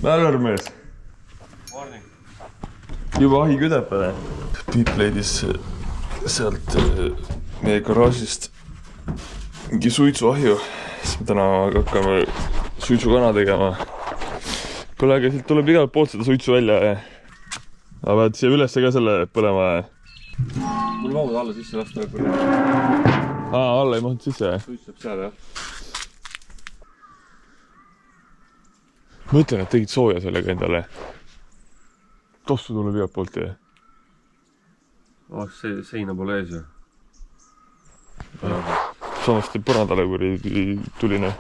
Mällermees. Juba ahi küdeb või? Piip leidis sealt meie garaažist mingi suitsuahju. Siis me täna hakkame suitsukana tegema. Kuule, aga siit tuleb igalt poolt seda suitsu välja. Aga pead siia üles ka selle põlema. Mul mahud alla sisse lasta. Alla ei mahtud sisse, jah? Suits saab seal, jah. Mõtlen, et tegid sooja sellega endale. Tossu tuleb igalt poolt, jah? Seina pole ees, jah. Samasti põrandale tuline.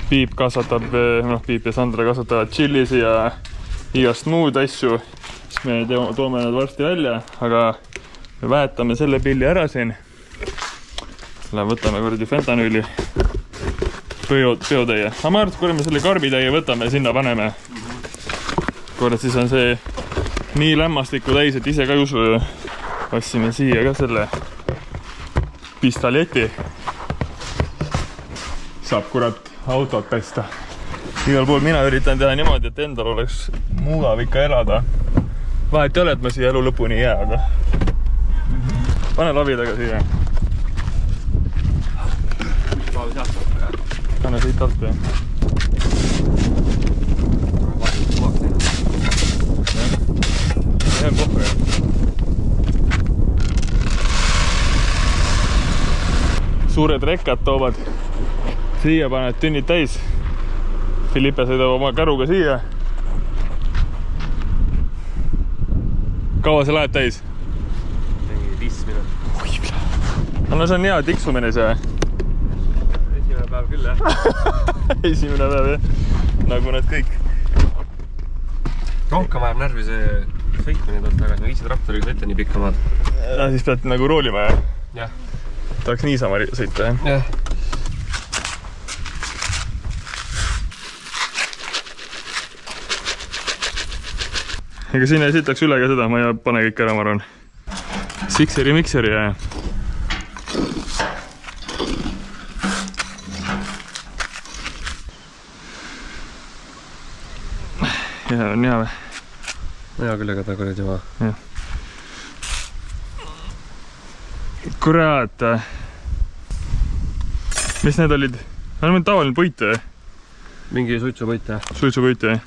Piip kasvatab, Piip ja Sandra kasvatavad tšillisi ja igast muud asju. Siis me toome nad varsti välja, aga me väetame selle pilli ära siin. Võtame kuradi fentanüüli peotäie. Aga ma arvan, et kui me selle karbitäie võtame, sinna paneme. Kuule, siis on see nii lämmastikku täis, et ise ka ei usu. Vassime siia ka selle pistoljeti. Saab kurat autot pesta. Igal pool mina üritan teha niimoodi, et endal oleks mugav ikka elada. Vahet ei ole, et ma siia elu lõpuni ei jää, aga pane lavidaga siia. Pane siit alt, jah. Hea kohva, jah. Suured rekkad toovad. Siia paned tünnid täis. Filipe sõidab oma käruga siia. Kaua see läheb täis? 5 minutit. No see on hea tiksumine see. Esimene päev küll, jah. Esimene päev, jah. Nagu nad kõik. Rohkem vajab närvi see sõitmine talt tagasi. Ma viisi traktoriga sõita nii pikka maad. Ja siis pead nagu roolima, jah? Jah. Tahaks niisama sõita, jah? Jah. Ega siin ei sitaks üle ka seda, ma ei pane kõik ära, ma arvan. Sikseri, mikseri, jah. Ja on hea või? Hea küll, ega ta kuradi maa. Kurat. Mis need olid? On meil tavaline puit, jah? Mingi suitsupõit, jah. Suitsupõit, jah.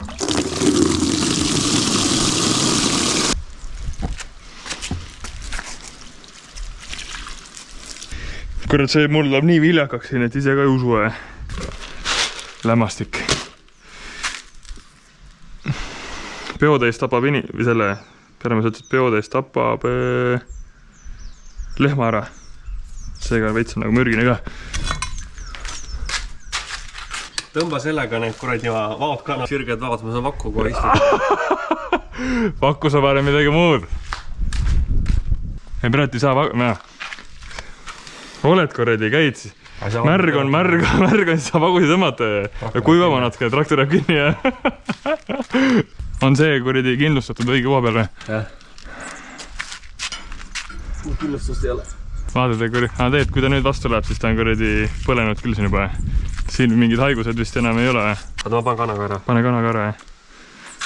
Kurat, see mul läheb nii viljakaks siin, et ise ka ei usu, jah. Lämmastik. Peotäis tapab või selle, Peremees ütles, et peotäis tapab lehma ära. Seega veits on nagu mürgine ka. Tõmba sellega need kuradi vaod ka, sirged vaod, ma saan vakku kohe istuda. Vakku sa parem midagi muud. Ei praegu ei saa oled kuradi, käid siis. Märg on, siis saab vagusi tõmmata ja kuivama natuke, traktor jääb kinni ja on see kuradi kindlustatud õige koha peal või? Jah. Kindlustust ei ole. Vaadate, kui ta nüüd vastu läheb, siis ta on kuradi põlenud küll siin juba. Siin mingid haigused vist enam ei ole. Aga ma panen kanaga ära. Pane kanaga ära, jah.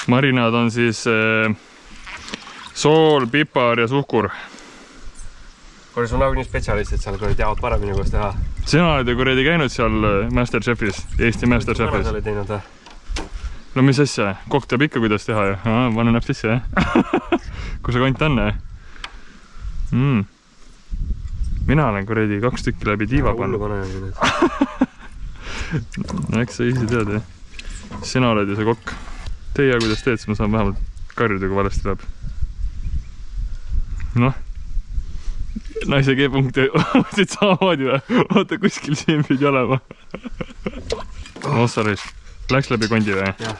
Marinad on siis sool, pipar ja suhkur. Kuule, sul nagu nii spetsialistid seal kuradi teavad paremini, kuidas teha. Sina oled ju kuradi käinud seal Masterchefis, Eesti Masterchefis. Mida sa olid teinud, jah? No mis asja? Kokk teab ikka, kuidas teha ju. Pane näeb sisse, jah? Kui see kont on, jah? Mina olen kuradi 2 tükki läbi tiiva pannud. Hullu pane nüüd. No eks sa ise tead, jah? Sina oled ju see kokk. Teie, kuidas teed, siis ma saan vähemalt karjuda, kui valesti läheb. Noh. Naise G-punkti siit samamoodi või? Oota, kuskil siin pidi olema. Ossaris. Läks läbi kondi või? Jah.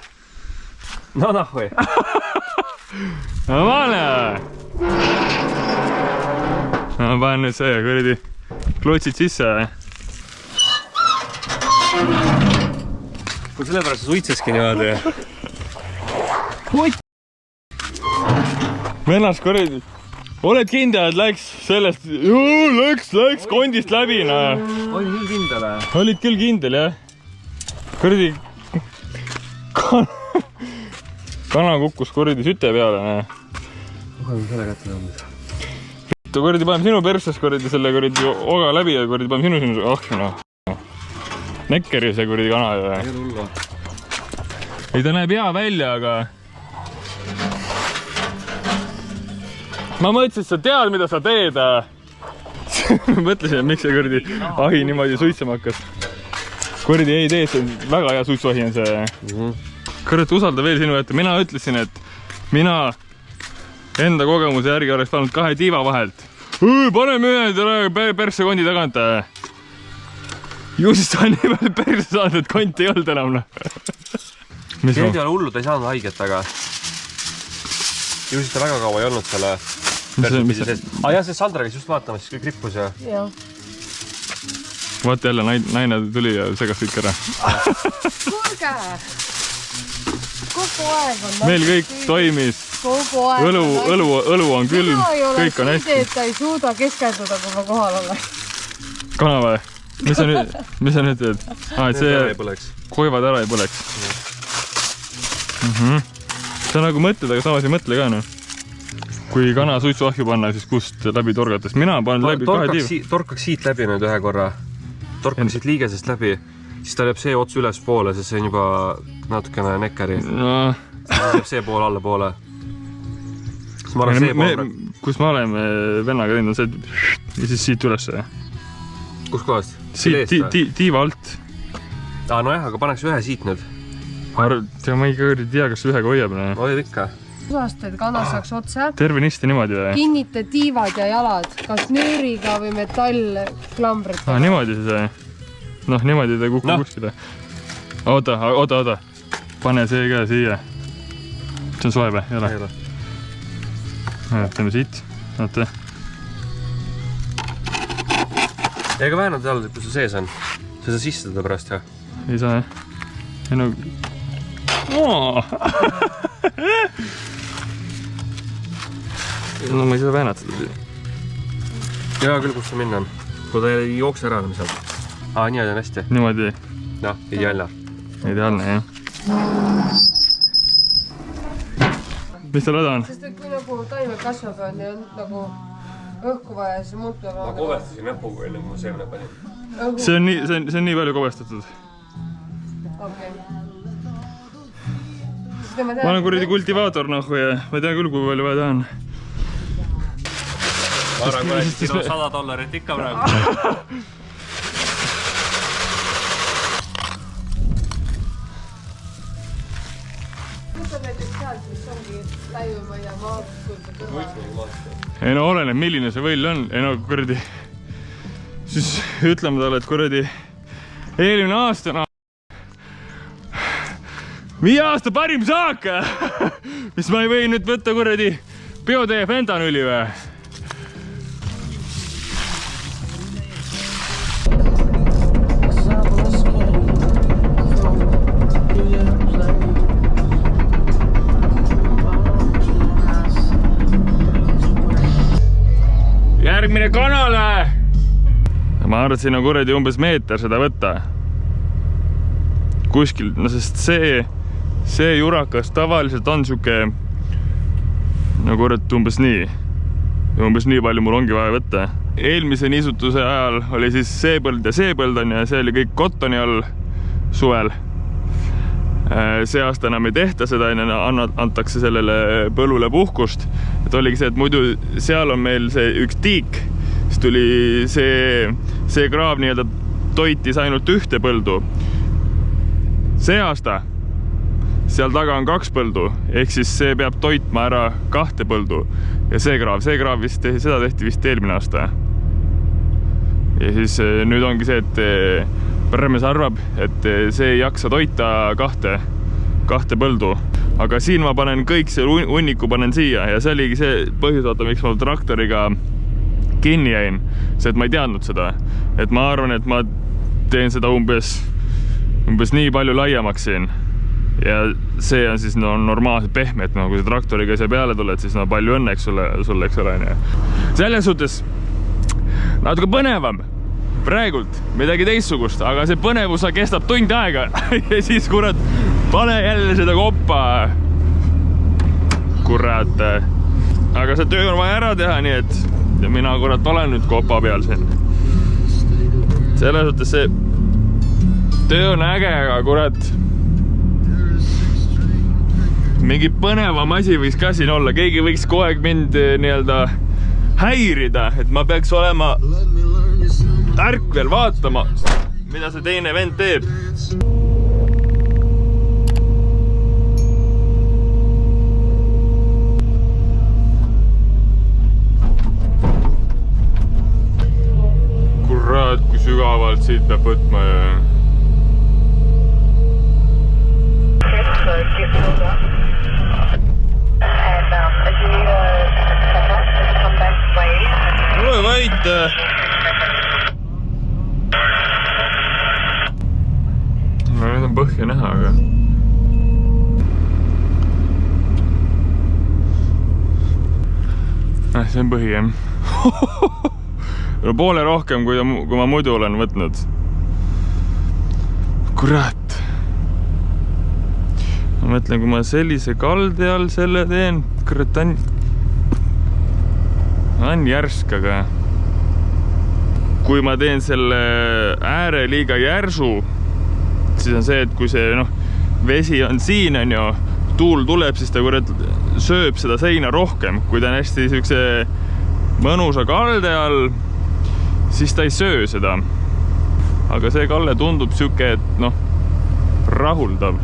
No nahvoi. No pane! Ma panen nüüd see kuradi klotsid sisse. Kui sellepärast sa suitseski niimoodi. Vennas kuradi. Oled kindel, et läks sellest... Läks kondist läbi, noh. Oli nii kindel, jah? Olid küll kindel, jah. Kuradi... kana kukkus kuradi süte peale, näe. kohe on selle kätte tõmbis. Kuradi paneme sinu perses kuradi selle kuradi oga läbi ja kuradi paneme sinu noh. Nekkeri see kuradi kana ju. Ei ole hullu. Ei, ta näeb hea välja, aga ma mõtlesin, sa tead, mida sa teed. Mõtlesin, et miks see kuradi ahi niimoodi suitsema hakkas. Kuradi ei tee, see on väga hea suitsuahi on see. Kurat, usalda veel sinu ette. Mina ütlesin, et mina enda kogemuse järgi oleks pannud 2 tiiva vahelt. Paneme ühe persse kondi tagant. Ju siis ta on nii palju persse saanud, et konti ei olnud enam. Need ei ole hullu, ta ei saanud haiget, aga ju siis ta väga kaua ei olnud selle perse sees. Jah, see Sandra käis just vaatamas, siis kõik rippus ja... Vaata jälle, naine tuli ja segas kõik ära. Kuulge! Kogu aeg on... Meil kõik toimis. Kogu aeg õlu on külm, kõik on hästi. Et ta ei suuda keskenduda, kui ma kohal olen. Kana või? Mis sa nüüd teed? Et see koivad ära ei põleks. Sa nagu mõtled, aga samas ei mõtle ka. Kui kana suitsuahju panna, siis kust läbi torgates? Mina panen läbi 2 tiiva. Torkaks siit läbi nüüd ühe korra. Torkaks siit liigesest läbi. Siis ta lööb see ots üles poole, sest see on juba natukene nekkari. Siis lööb see pool alla poole. Kus ma oleme vennaga teinud, on see, ja siis siit üles. Kus kohast? Tiiva alt. Nojah, aga paneks ühe siit nüüd. Ma ei tea, kas ühega hoiab. Hoiab ikka. Osast, et kana saaks otsa. Tervenisti niimoodi või? Kinnite tiivad ja jalad, kas nööriga või metallklambritega. Niimoodi siis. Noh, niimoodi ta kukku kuskile. Oota. Pane see ka siia. See on soe või? Ei ole. Teeme siit. Oota. Ega väänad all, kui see sees on. Sa saa sisse teda pärast, jah? Ei saa, jah. Ei no... No ma ei saa väänatada. Jaa, küll, kus ta minna on. Kui ta ei jookse ära enam sealt. Nii on hästi. Niimoodi. Noh, ideaalne. Ideaalne, jah. Mis ta lõda on? Sest et kui nagu taime kasvab on ja nagu õhku vaja, siis muutub... Ma kobestasin näpuga enne, kui ma seemne panin. See on nii palju kobestatud. Okei. Ma olen kuradi kultivaator, ja ma ei tea küll, kui palju vaja ta on. Ma arvan, kui siin on $100 ikka praegu. Kus on näiteks sealt, mis ongi läiuma ja maatkulda kõrval? Ei no oleneb, milline see võll on. Ei no kuradi... Siis ütleme talle, et kuradi... Eelmine aasta... 5 aasta parim saak! Mis ma ei või nüüd võtta kuradi biotee fentanüli või? Järgmine kanale! Ma arvasin, on kuradi umbes meeter seda võtta. Kuskil, no sest see jurakas tavaliselt on siuke no kurat umbes nii. Umbes nii palju mul ongi vaja võtta. Eelmise niisutuse ajal oli siis see põld ja see põld on ja see oli kõik kottoni all suvel. See aasta enam ei tehta seda, antakse sellele põllule puhkust. Et oligi see, et muidu seal on meil see üks tiik, siis tuli see kraav nii-öelda toitis ainult ühte põldu. See aasta seal taga on 2 põldu, ehk siis see peab toitma ära 2 põldu. Ja see kraav vist, seda tehti vist eelmine aasta. Ja siis nüüd ongi see, et Pärmes arvab, et see ei jaksa toita 2 põldu. Aga siin ma panen kõik see hunniku panen siia ja see oligi see põhjus, miks ma traktoriga kinni jäin. See, et ma ei teadnud seda. Et ma arvan, et ma teen seda umbes nii palju laiemaks siin. Ja see on siis normaalselt pehme, et kui sa traktoriga siia peale tuled, siis palju õnneks sulle, eks ole. Selles suhtes natuke põnevam. Praegult midagi teistsugust, aga see põnevus kestab tund aega. Ja siis kurat, pane jälle seda koppa. kurat. Aga see töö on vaja ära teha, nii et mina kurat olen nüüd kopa peal siin. Selles suhtes see töö on äge, aga kurat mingi põnevam asi võiks ka siin olla. Keegi võiks kogu aeg mind nii-öelda häirida, et ma peaks olema ärkvel vaatama, mida see teine vend teeb. Kurat, kui sügavalt siit peab võtma ja... Ole vait! No nüüd on põhja näha, aga... See on põhi, jah. Poole rohkem, kui ma muidu olen võtnud. Kurat. Ma mõtlen, kui ma sellise kalde all selle teen, kurat, on järsk, aga kui ma teen selle ääre liiga järsu, siis on see, et kui see vesi on siin, on ju, tuul tuleb, siis ta kurat sööb seda seina rohkem. Kui ta on hästi siukse mõnusa kalde all, siis ta ei söö seda. Aga see kalle tundub siuke, et rahuldav.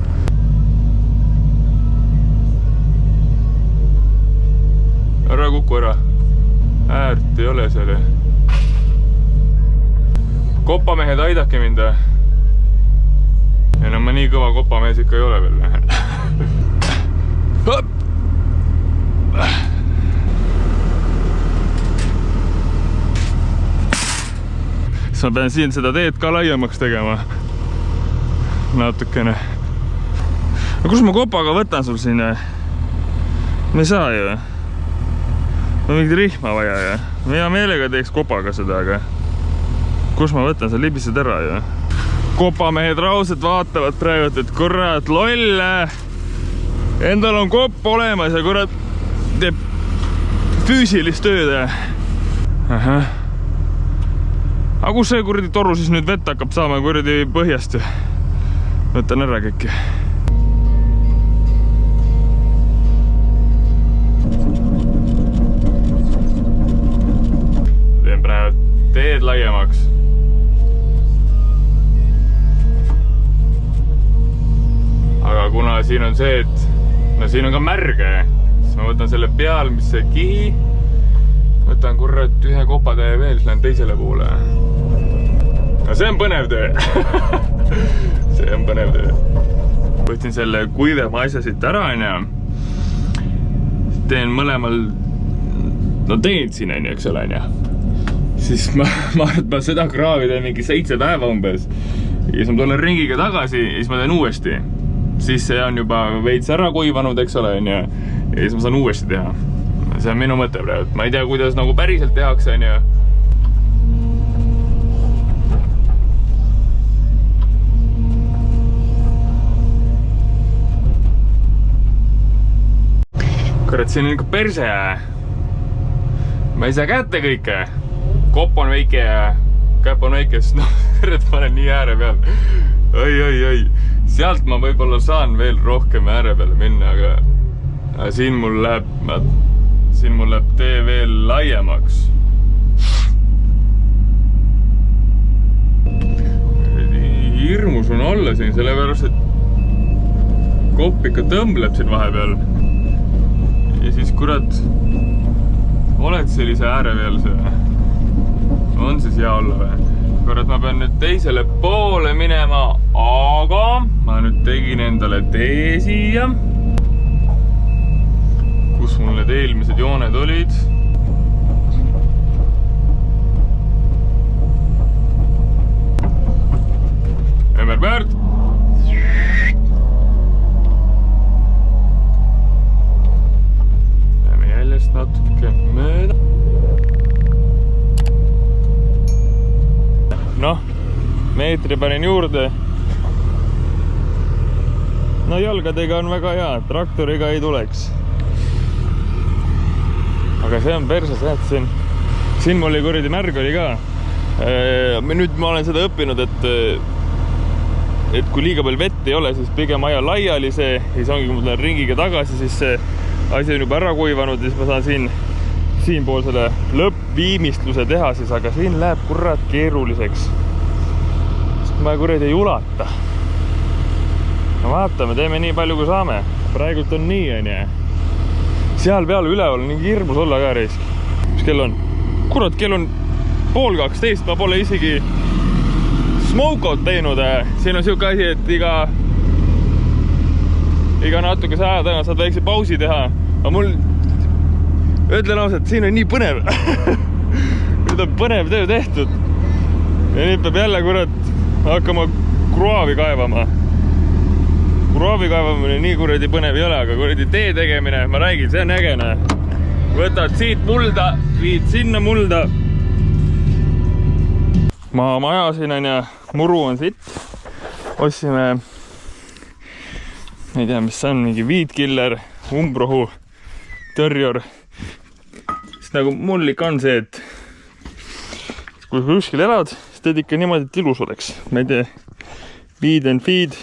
Ära kuku ära. Äärt ei ole seal. Kopamehed aidake mind. Ja ma nii kõva kopamees ikka ei ole veel. Siis ma pean siin seda teed ka laiemaks tegema. Natukene. Kus ma kopaga võtan sul siin? Me ei saa ju. On mingit rihma vaja ja hea meelega teeks kopaga seda, aga kus ma võtan, sa libised ära ju. Kopamehed raudselt vaatavad praegu, et kurat loll, endal on kopp olemas ja kurat teeb füüsilist tööd. Aga kus see kuradi toru siis nüüd vett hakkab saama kuradi põhjast? Võtan ära kõiki. Teed laiemaks. Aga kuna siin on see, et siin on ka märge, siis ma võtan selle peal, mis see kihi. Võtan kurrat ühe kopatäie veel, siis lähen teisele poole. No see on põnev töö. See on põnev töö. Võtin selle kuivema asja siit ära, ja teen mõlemal, teed siin, eks ole, siis ma seda kraavi teen mingi 7 päeva umbes. Ja siis ma tulen ringiga tagasi ja siis ma teen uuesti. Siis see on juba veits ära kuivanud, eks ole, ja siis ma saan uuesti teha. See on minu mõte praegu. Ma ei tea, kuidas nagu päriselt tehakse, ja kurat, siin on ikka perse. Ma ei saa kätte kõike. Kopp on väike ja käpp on väike, sest kurat, ma olen nii ääre peal. Oi. Sealt ma võib-olla saan veel rohkem ääre peale minna, aga siin mul läheb tee veel laiemaks. Hirmus on olla siin, sellepärast, et kopp ikka tõmbleb siin vahepeal. Ja siis kurat, oled sellise ääre peal see? On siis hea olla või? Kurat, ma pean nüüd teisele poole minema, aga ma nüüd tegin endale tee siia, kus mul need eelmised jooned olid. Emmerbäärt! Lähme jäljest natuke mööda. Meetri panin juurde. Jalgadega on väga hea, traktoriga ei tuleks. aga see on perses, et siin mul oli kuradi märg oli ka. Nüüd ma olen seda õppinud, et kui liiga palju vett ei ole, siis pigem aja laiali see, siis ongi, kui ma tulen ringiga tagasi, siis see asi on juba ära kuivanud ja siis ma saan siinpoolsele lõppviimistluse teha siis, aga siin läheb kurat keeruliseks. Sest ma kuradi ei ulata. No vaatame, teeme nii palju kui saame. Praegult on nii, on ju. Seal peal üleval on nii hirmus olla ka reisk. Mis kell on? Kurat, kell on 11:30, ma pole isegi smoke-out teinud. Siin on siuke asi, et iga natukese aja tagant saad väikse pausi teha. Aga mul, ütlen ausalt, siin on nii põnev. Nüüd on põnev töö tehtud. Ja nüüd peab jälle kurat hakkama kruaavi kaevama. Kruaavi kaevamine nii kuradi põnev ei ole, aga kuradi tee tegemine, ma räägin, see on ägene. Võtad siit mulda, viid sinna mulda. Ma ajasin on ja muru on siit. Ostsime, ei tea, mis see on, mingi viidkiller, umbrohu, tõrjur. Sest nagu mul ikka on see, et kui kuskil elad, siis teed ikka niimoodi, et ilus oleks. Ma ei tea, feed and feed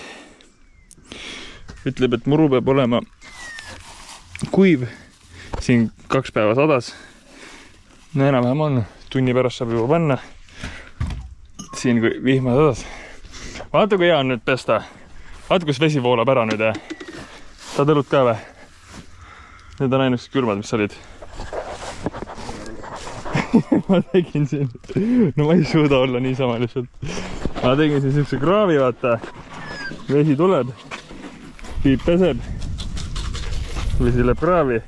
ütleb, et muru peab olema kuiv. Siin 2 päeva sadas. No enam-vähem on. Tunni pärast saab juba panna. Siin kui vihma sadas. Vaata, kui hea on nüüd pesta. Vaata, kus vesi voolab ära nüüd. Saad õlut ka või? Need on ainult külmad, mis olid. Ma tegin siin. No ma ei suuda olla niisama lihtsalt. Ma tegin siin siukse kraavi, vaata. Vesi tuleb. Piip peseb. Vesi läheb kraavi.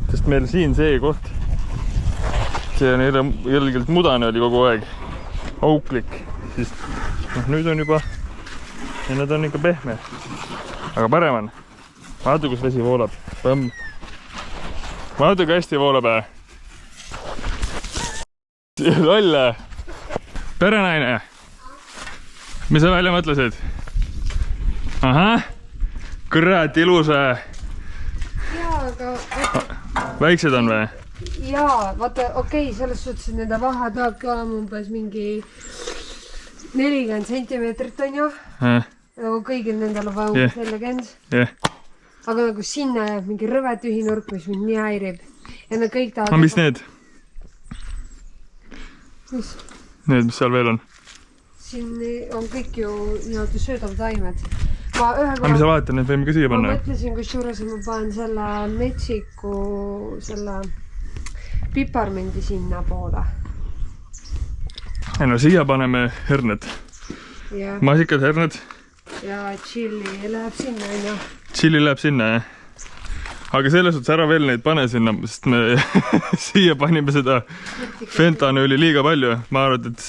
Sest meil siin see koht. See on jälgelt mudane oli kogu aeg. Auklik. Siis nüüd on juba. Ja need on ikka pehme. Aga parem on. Vaata, kus vesi voolab. Põmm. Vaata, kui hästi voolab. Lolle. Perenaine. Mis sa välja mõtlesid? Ahah. Kurat, ilus. Jaa, aga... Väiksed on või? Jaa, vaata, okei, selles suhtes, et nende vahe peabki olema umbes mingi 40 sentimeetrit on ju. Nagu kõigil nendel on vaja umbes 40. Aga nagu sinna jääb mingi rõve tühi nurk, mis mind nii häirib. Ja nad kõik tahavad... Mis need? Mis? Need, mis seal veel on? Siin on kõik ju nii-öelda söödavad aimed. Aga mis sa vaatad, need võime ka siia panna? Ma mõtlesin, kus juures ma panen selle metsiku, selle piparmendi sinna poole. No siia paneme herned. Masikad herned. Ja chili läheb sinna, on ju. Chili läheb sinna, jah. Aga selles suhtes ära veel neid pane sinna, sest me siia panime seda fentanüüli liiga palju. Ma arvan, et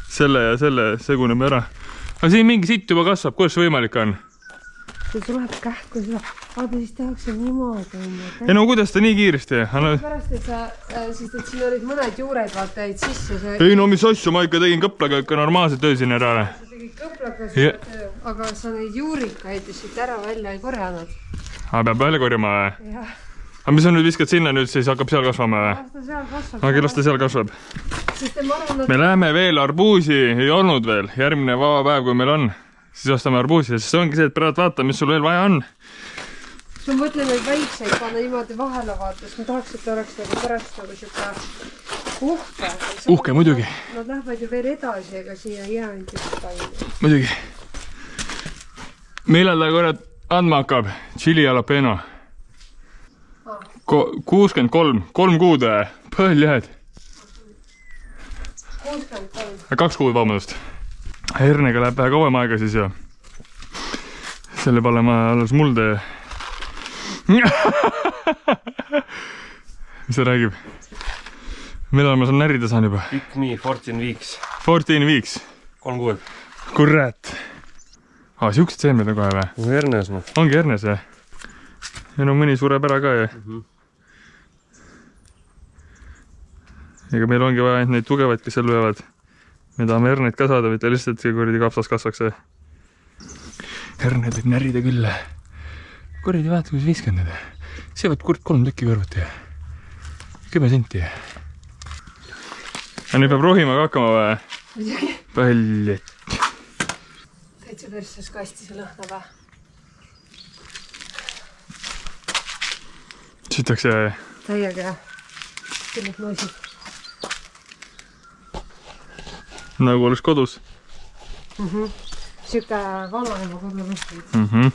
selle ja selle seguneme ära. Aga siin mingi sitt juba kasvab, kuidas see võimalik on? See tuleb kähku seda, aga siis tehakse niimoodi. Ei no kuidas ta nii kiiresti? Pärast, et sest siin olid mõned juured, vaata, et sisse. Ei no mis asju, ma ikka tegin kõplaga ikka normaalse töö siin ära. Sa tegid kõplaga, aga sa neid juurikaid siit ära välja ei korjanud. Aga peab välja korjama või? Jah. Aga mis sa nüüd viskad sinna nüüd, siis hakkab seal kasvama või? Las ta seal kasvab. Aga las ta seal kasvab. Me läheme veel arbuusi, ei olnud veel. Järgmine vaba päev, kui meil on, siis ostame arbuusi. Sest see ongi see, et praegu vaata, mis sul veel vaja on. Ma mõtlen neid väikseid panna niimoodi vahele vaatas. Ma tahaks, et oleks nagu pärast nagu siuke uhke. Uhke, muidugi. Nad lähevad ju veel edasi, ega siia ei jää ainult üks palju. Muidugi. Millal ta korrad andma hakkab? Chili jalapeno. 63, 3 kuud. Põljad. 63. 2 kuud, vabandust. Hernega läheb vähe kauem aega siis ja selle peale ma alles mulde. Mis ta räägib? Millal ma saan närida saan juba? Pick me 14 weeks. 14 weeks? 3 kuud. Kurat. Siuksed seemned on kohe või? Hernes. Ongi hernes jah? Ja no mõni sureb ära ka jah? Ega meil ongi vaja neid tugevaid, kes seal võivad. Me tahame herneid ka saada, mitte lihtsalt see kuradi kapsas kasvaks. Herned võib närida küll. Kuradi vaata, kus viskad need. See võid kurt 3 tükki kõrvuti. 10 senti. Nüüd peab rohima ka hakkama või? Palju. Täitsa perses kasti see lõhna või? Sitaks jah. Täiega jah. Küllid noisid. Nagu oleks kodus. Siuke vanaema kodu lõhnaid.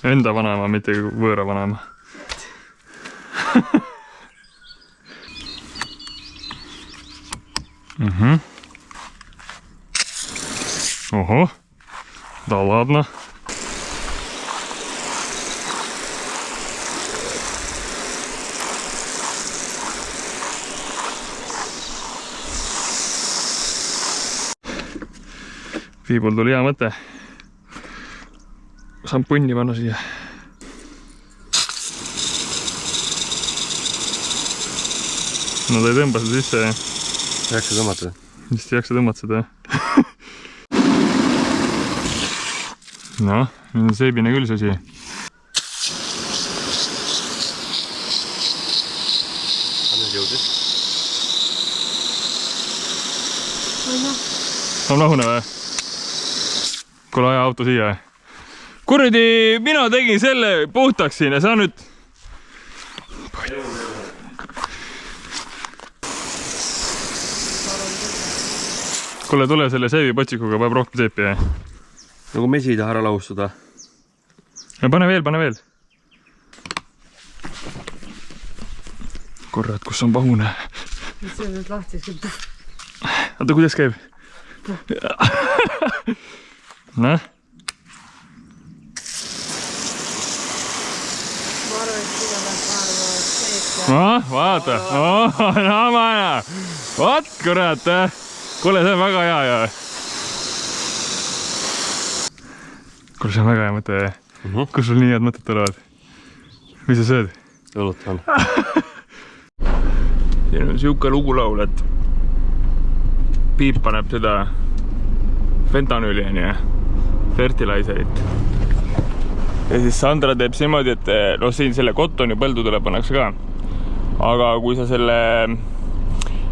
Enda vanaema, mitte võõra vanaema. Oho, да ладно. Viibul tuli hea mõte. Šampunni panna siia. No ta ei tõmba seda sisse. Jaksa tõmmata? Vist ei jaksa tõmmata seda. Noh, nüüd on seebine küll see asi. Nüüd jõudis. On lahune või? Kuule, aja auto siia. Kuradi, mina tegin selle puhtaks siin ja sa nüüd... Kuule, tule selle seebipotsikuga, paneb rohkem seepi. Nagu mesi ei taha ära lahustada. Ja pane veel, pane veel. Kurat, kus on pahune. See on nüüd lahti. Oota, kuidas käib? Näh? Ma arvan, et sina pead vaadama seet. Vaata. Vaat, kurat. Kuule, see on väga hea ja. Kuule, see on väga hea mõte. Kus sul nii head mõtted tulevad? Mis sa sööd? Õlut on. Siin on siuke lugulaul, et Piip paneb seda fentanüüli ja fertilizerit. Ja siis Sandra teeb niimoodi, et no siin selle kottoni põldudele pannakse ka. Aga kui sa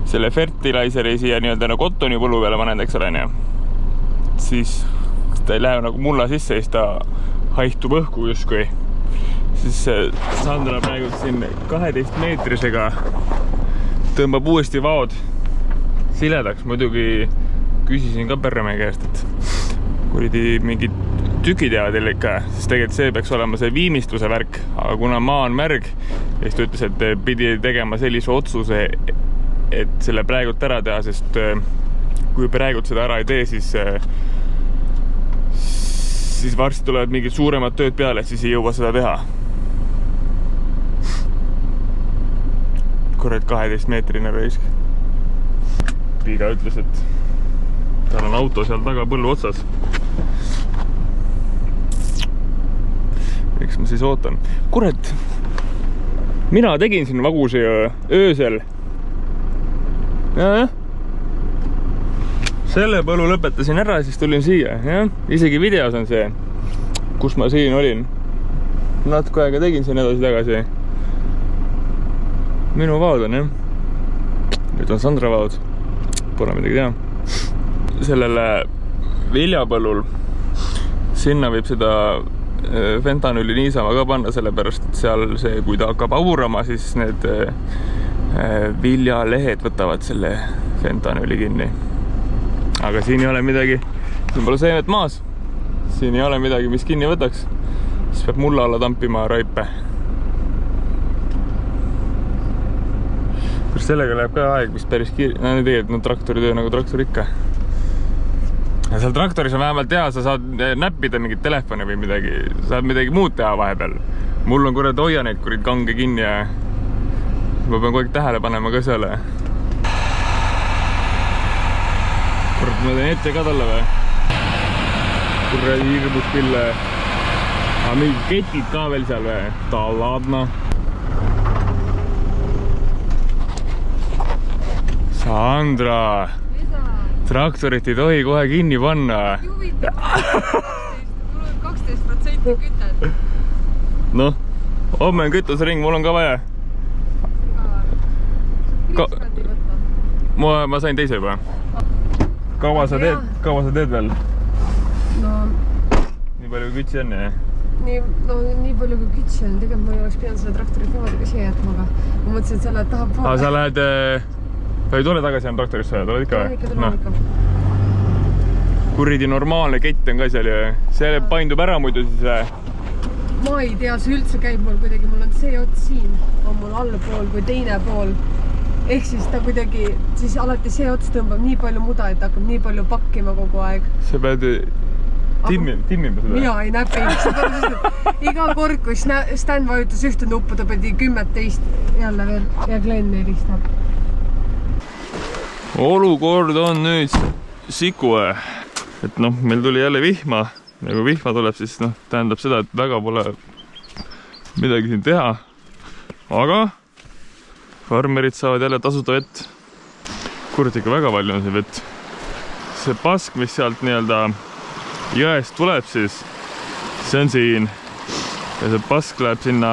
selle fertilizeri siia nii-öelda kottoni põllu peale paned, eks ole, siis ta ei lähe nagu mulla sisse, siis ta haihtub õhku justkui. Siis Sandra praegu siin 12-meetrisega tõmbab uuesti vaod siledaks. Muidugi küsisin ka Perremäe käest, et kuridi mingid tükid jäävad jälle ikka, siis tegelikult see peaks olema see viimistluse värk, aga kuna maa on märg, siis ta ütles, et pidi tegema sellise otsuse, et selle praegult ära teha, sest kui praegult seda ära ei tee, siis varsti tulevad mingid suuremad tööd peale, siis ei jõua seda teha. Kurat, 12-meetrine raisk. Piiga ütles, et tal on auto seal taga põllu otsas. Eks ma siis ootan. Kurat, mina tegin siin vagusi öösel. Ja. Selle põllu lõpetasin ära, siis tulin siia. Ja. Isegi videos on see, kus ma siin olin. Natuke aega tegin siin edasi-tagasi. Minu vaod on, jah. Nüüd on Sandra vaod. Pole midagi teha. Sellele viljapõllul sinna võib seda fentanüüli niisama ka panna, sellepärast, et seal see, kui ta hakkab aurama, siis need viljalehed võtavad selle fentanüüli kinni. Aga siin ei ole midagi, siin pole seemet maas. Siin ei ole midagi, mis kinni võtaks. Siis peab mulla alla tampima raipe. Sellega läheb ka aeg, mis päris kiirelt. No tegelikult traktori töö nagu traktor ikka. Ja seal traktoris on vähemalt hea, sa saad näppida mingit telefoni või midagi. Saad midagi muud teha vahepeal. Mul on kurat hoia neid kurid kange kinni ja ma pean kogu aeg tähele panema ka selle. Kurat, ma teen ette ka talle või? Kurat, hirmus pille. Aga mingid ketid ka veel seal või? Ta ladna. Sandra! Traktorit ei tohi kohe kinni panna. Juvitab 12% kütet. Noh, homme on kütusering, mul on ka vaja. ma sain teise juba. Kaua sa teed veel? No... Nii palju kui kütsi on, jah? Nii palju kui kütsi on. Tegelikult ma ei oleks pidanud seda traktorit niimoodi ka siia jätma, aga ma mõtlesin, et sa lähed taha poole. Sa lähed... Ei tule tagasi on traktorisse, tuled ikka või? Tulen ikka. Kuridi normaalne kett on ka seal ja see paindub ära muidu siis või? Ma ei tea, see üldse käib mul kuidagi. Mul on see ots siin, on mul allapool kui teine pool. Ehk siis ta kuidagi, siis alati see ots tõmbab nii palju muda, et hakkab nii palju pakkima kogu aeg. Sa pead timmima seda? Mina ei näpi. Iga kord, kui Stan vajutas ühte nuppu, ta pidi 10 teist jälle veel ja Glenn helistab. Olukord on nüüd siku. Et meil tuli jälle vihma. Ja kui vihma tuleb, siis tähendab seda, et väga pole midagi siin teha. Aga farmerid saavad jälle tasuta vett. Kurat ikka väga palju on see vett. See pask, mis sealt nii-öelda jõest tuleb, siis see on siin. Ja see pask läheb sinna,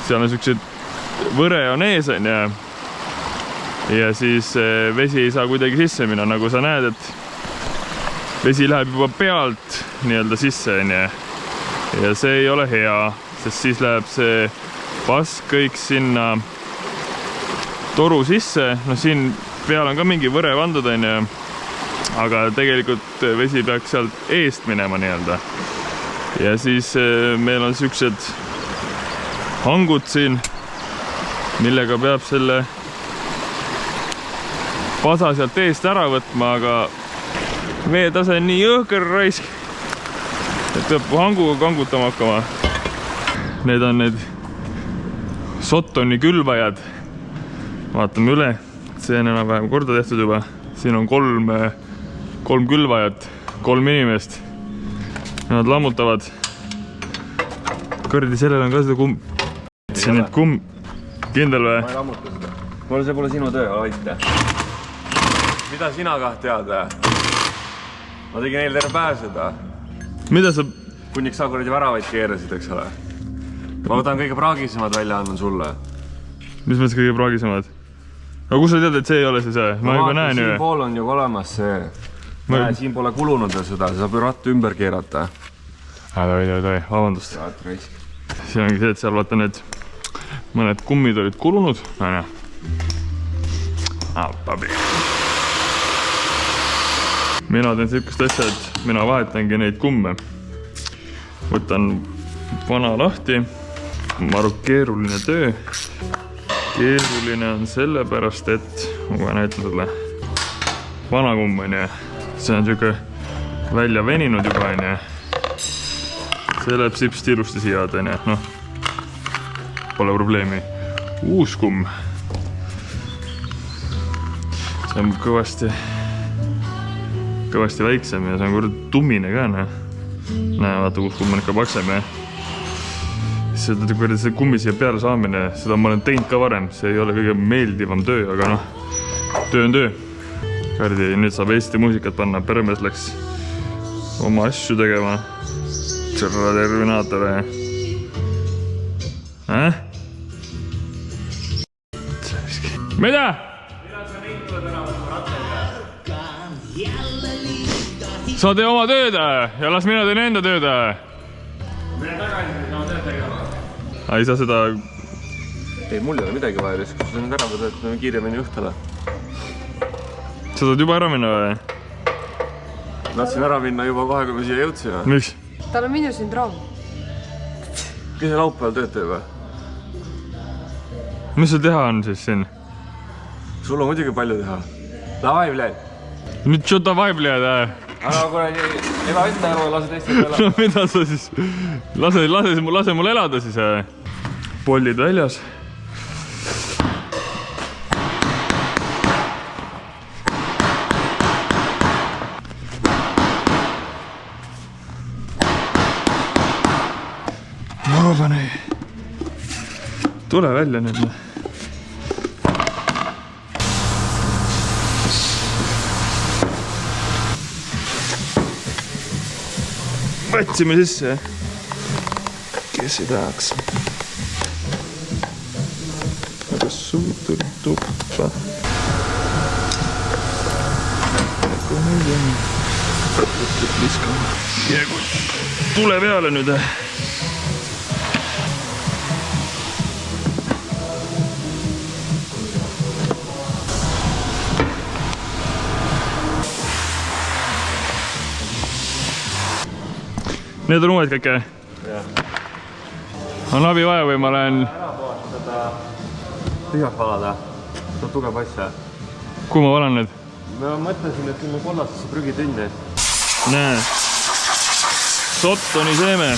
seal on siuksed võre on ees, on ja siis vesi ei saa kuidagi sisse minna, nagu sa näed, et vesi läheb juba pealt nii-öelda sisse, ja see ei ole hea, sest siis läheb see pask kõik sinna toru sisse. Siin peal on ka mingi võre vandud, aga tegelikult vesi peaks sealt eest minema nii-öelda. Ja siis meil on siuksed hangud siin, millega peab selle pasa sealt eest ära võtma, aga veetase on nii jõhker raisk, et peab hanguga kangutama hakkama. Need on need Sottoni külvajad. Vaatame üle, see on enam-vähem korda tehtud juba. Siin on kolm külvajat, 3 inimest. Nad lammutavad. Kõrdi, sellel on ka seda See on nüüd kindel või? Ma ei lammuta seda. Mul see pole sinu töö, aita. Mida sina kah tead? Ma tegin neil terve päev seda. Mida sa... Kunniks sa kuradi väravaid keerasid, eks ole. Ma võtan kõige praagisemad välja, annan sulle. Mis mõttes kõige praagisemad? Aga kus sa tead, et see ei ole see? Ma juba näen ju. Siin pool on ju olemas see. Näe, siin pole kulunud veel seda. See saab ju ratt ümber keerata. Toi, vabandust. Siin ongi see, et seal vaata need mõned kummid olid kulunud. Mina teen sellist asja, et mina vahetangi neid kumme. Võtan vana lahti. Maru keeruline töö. Keeruline on sellepärast, et ma näitan sulle vana kumm on ja see on siuke välja veninud juba on ja see läheb sipsti ilusti siia on ja pole probleemi. Uus kumm. See on kõvasti väiksem ja see on kuradi tummine ka. Näe, vaata, kus kumm on ikka paksem ja see kummi siia peale saamine, seda ma olen teinud ka varem. See ei ole kõige meeldivam töö, aga töö on töö. Kardi, nüüd saab Eesti muusikat panna. Permes läks oma asju tegema. Tšerra Terminaator ja Mida? Sa tee oma tööd ja las mina teen enda tööd. Mine tagasi, sama tööd tegema. Ei saa seda... Ei, mul ei ole midagi vaja, kui sa nüüd ära võtad, et me kiiremini õhtule. Sa saad juba ära minna või? Tahtsin ära minna juba kohe, kui me siia jõudsime. Miks? Tal on minusündroom. Kes see laupäeval tööd teeb või? Mis sul teha on siis siin? Sul on muidugi palju teha. Davai, bled. Nüüd что давай, bled, Aga kuradi, ela enda elu ja lase teistel elada. No mida sa siis? Lase mul elada siis. Pollid väljas. Pane. Tule välja nüüd. Võtsime sisse. Kes ei tahaks? suututuppa. Ja kui tule peale nüüd. Need on uued kõik, on abi vaja või ma lähen... Tühjaks valada. See on tugev asja. Kuhu ma valan need? Ma mõtlesin, et küll kollasesse prügitünni. Näe. Sottoni seeme.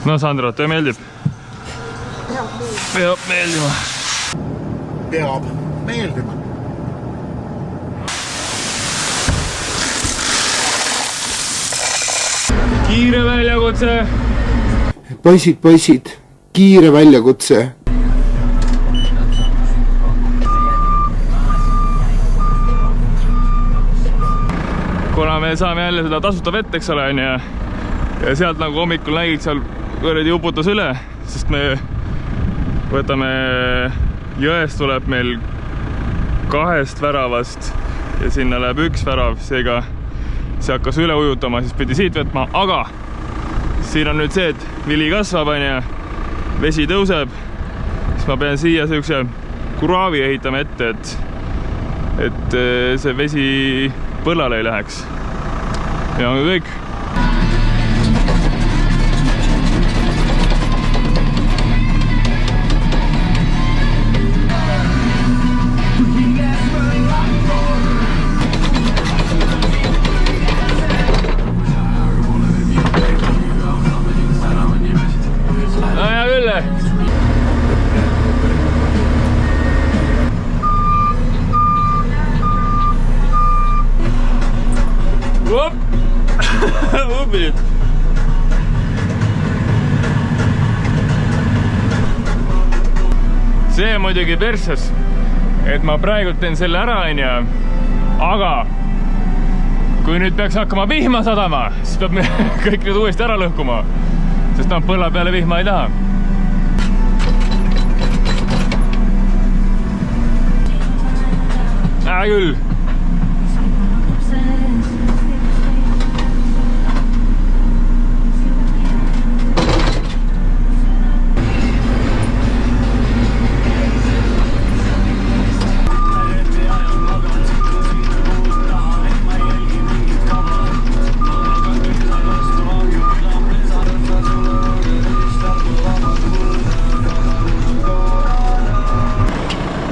No Sandra, töö meeldib? Peab meeldima. Peab meeldima. Kiire väljakutse. Poisid, kiire väljakutse. Kuna me saame jälle seda tasuta vett, eks ole, ja sealt nagu hommikul nägid seal kuradi uputas üle, sest me võtame jõest tuleb meil 2 väravast ja sinna läheb 1 värav, seega see hakkas üle ujutama, siis pidi siit võtma, aga siin on nüüd see, et vili kasvab, vesi tõuseb, siis ma pean siia sellise kuraavi ehitama ette, et see vesi põllale ei läheks. Ja on kõik. See on muidugi perses, et ma praegu teen selle ära, aga kui nüüd peaks hakkama vihma sadama, siis peab kõik nüüd uuesti ära lõhkuma, sest põlla peale vihma ei taha. Küll.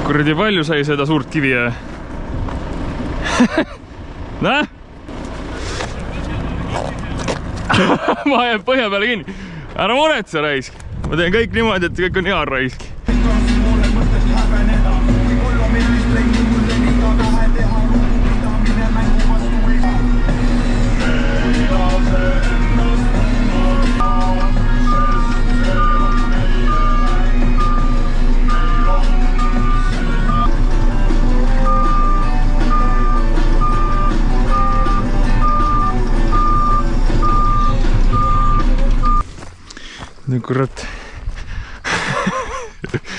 Kuradi palju sai seda suurt kivi. Näe? Ma jääb põhja peale kinni. Ära muretse, raisk. Ma teen kõik niimoodi, et kõik on hea, raisk. No kurat.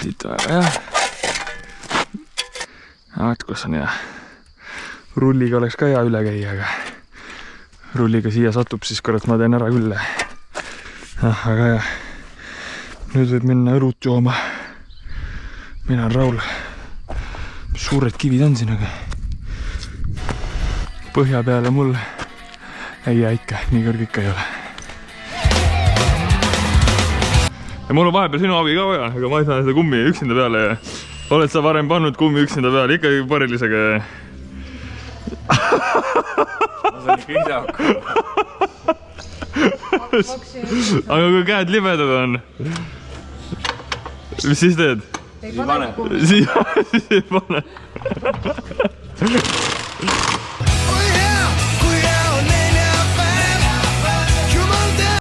Siit vaja, jah. Vaat, kus on hea. Rulliga oleks ka hea üle käia, aga rulliga siia satub, siis kurat ma teen ära küll. Aga jah. Nüüd võib minna õlut jooma. Mina on Raul. Suured kivid on siin, aga põhja peale mul ei jää ikka, nii kõrg ikka ei ole. Ja mul on vahepeal sinu abi ka vaja, aga ma ei saa seda kummi üksinda peale. Oled sa varem pannud kummi üksinda peale, ikkagi parilisega. Ma saan ikka ise hakkama. Aga kui käed libedad on, mis siis teed? Ei pane kummi. Siis ei pane.